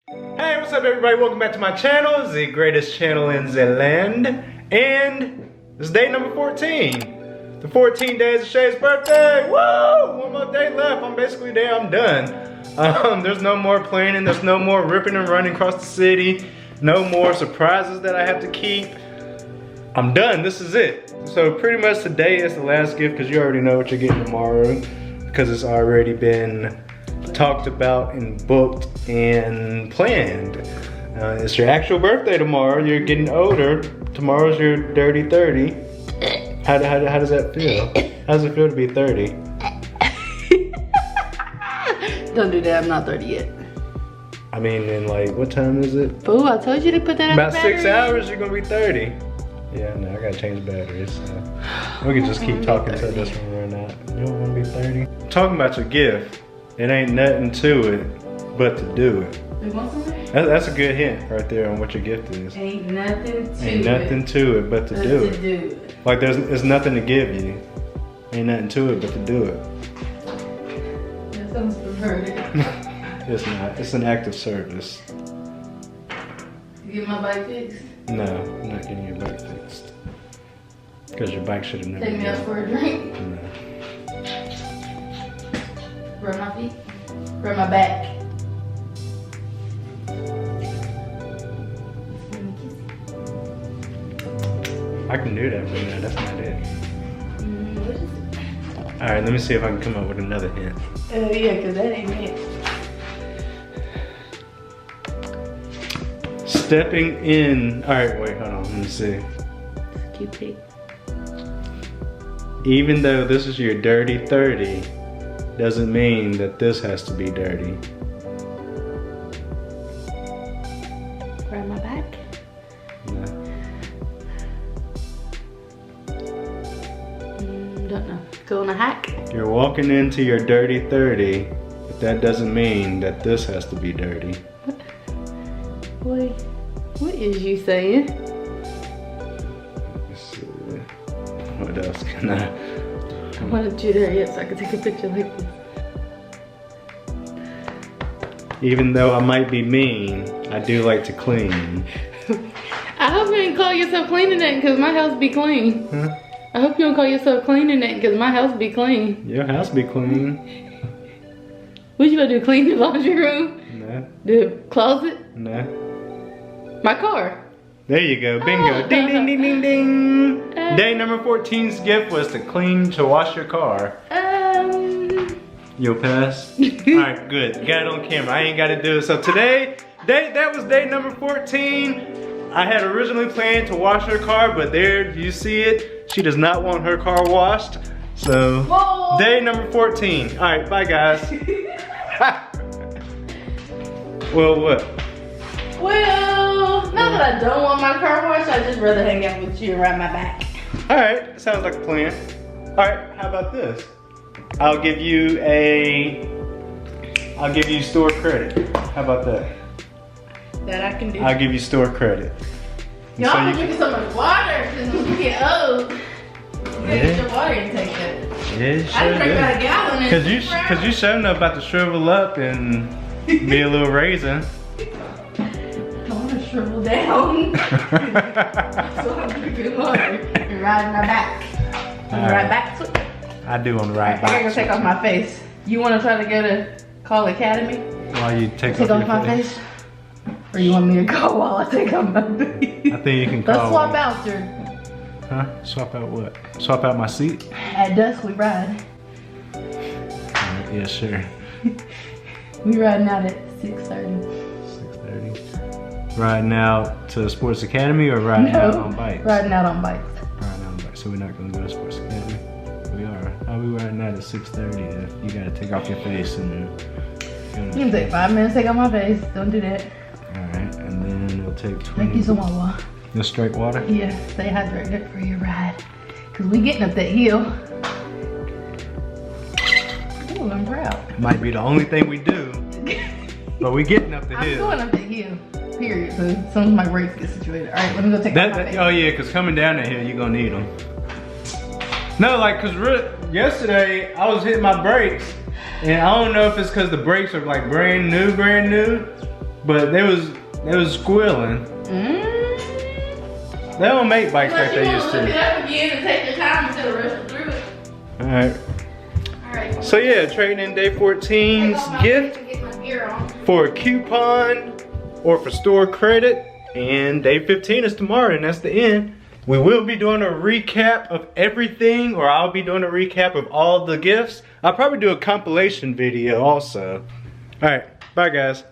Hey, what's up everybody? Welcome back to my channel, the greatest channel in the land. And it's day number 14. The 14 days of Shay's birthday. Woo! One more day left. I'm basically there, I'm done. There's no more planning, there's no more ripping and running across the city. No more surprises that I have to keep. I'm done, this is it. So pretty much today is the last gift because you already know what you're getting tomorrow. Because it's already been talked about and booked and planned. It's your actual birthday tomorrow. You're getting older. Tomorrow's your dirty 30. How does that feel? How does it feel to be 30? Don't do that, I'm not 30 yet. I mean, in like, what time is it? Boo, I told you to put that in the About 6 hours, you're gonna be 30. Yeah, no, I gotta change batteries. So we can just keep talking until this one run out. You don't wanna be 30? Talking about your gift, it ain't nothing to it but to do it. You want something? That's a good hint right there on what your gift is. Ain't nothing to Ain't nothing to it but to do it. Like there's nothing to give you. Ain't nothing to it but to do it. That sounds perverted. It's not. It's an act of service. You get my bike fixed? No, I'm not getting your bike fixed. Because your bike should have never Take me out for a drink? No. Rub my feet? Rub my back? I can do that, but no, that's not it. What is it? Alright, let me see if I can come up with another hint. Yeah, because that ain't it. Stepping in. Alright, wait, hold on, let me see. Cute pig. Even though this is your dirty 30, doesn't mean that this has to be dirty. Rub my back? No. Don't know. Go on a hack? You're walking into your dirty 30, but that doesn't mean that this has to be dirty. Boy, what is you saying? Let's see. What else can I? I wanted you to hurry up so I could take a picture like this. Even though I might be mean, I do like to clean. I hope you ain't call yourself cleaning that because my house be clean. Huh? I hope you don't call yourself cleaning that because my house be clean. Your house be clean. What you gonna do? Clean the laundry room? No. The closet? No. My car? There you go. Bingo. Oh. Ding, ding, ding, ding, ding. Day number 14's gift was to wash your car. You'll pass? Alright, good. You got it on camera. I ain't got to do it. So today, that was day number 14. I had originally planned to wash her car, but there, you see it. She does not want her car washed. So, Whoa. Day number 14. Alright, bye guys. Well, what? Well, not that I don't want my car washed, I'd just rather hang out with you and ride my back. Alright, sounds like a plan. Alright, how about this? I'll give you store credit. How about that? That I can do. I'll give you store credit. Y'all So been you drinking so much water since we get old. You gotta get your water intake up. Yeah, I sure drink about a gallon in Cause you sure know about to shrivel up and be a little raisin. I wanna shrivel down. So I'm drinking water and riding my back. On the right back foot. I do on the right I gotta go back. take off my face. You wanna try to go to Call Academy? While you take Take off off your my face? Or you want me to go while I take off my face? I think you can call. Let's swap out, sir. Huh? Swap out what? Swap out my seat? At dusk we ride. Alright, yeah, sure. We riding out at 6:30. 6:30. Riding out to Sports Academy or riding out on bikes? Riding out on bikes. Riding out on bikes. So we're not gonna go to Sports Academy? We are. How we riding out at 6:30 if you gotta take off your face and You can take 5 minutes to take off my face. Don't do that. Alright, and then it'll take 20. Thank you so much. Just straight water? Yeah, stay hydrated for your ride. Cause we getting up that hill. Ooh, I'm proud. Might be the only thing we do, but we getting up the I'm hill. going up that hill. Period. So as soon as my brakes get situated. Alright, let me go take off my face. Oh yeah, cause coming down that hill, you're gonna need them. No, like, cause yesterday I was hitting my brakes, and I don't know if it's cause the brakes are like brand new, but they was squealing. They don't make bikes like they used Look it to. up again and take your time instead of rushing through it. Alright. Alright. So yeah, trading in day 14's gift Get my gear on. for a coupon or for store credit. And day 15 is tomorrow, and that's the end. We will be doing a recap of everything, or I'll be doing a recap of all the gifts. I'll probably do a compilation video also. Alright, bye guys.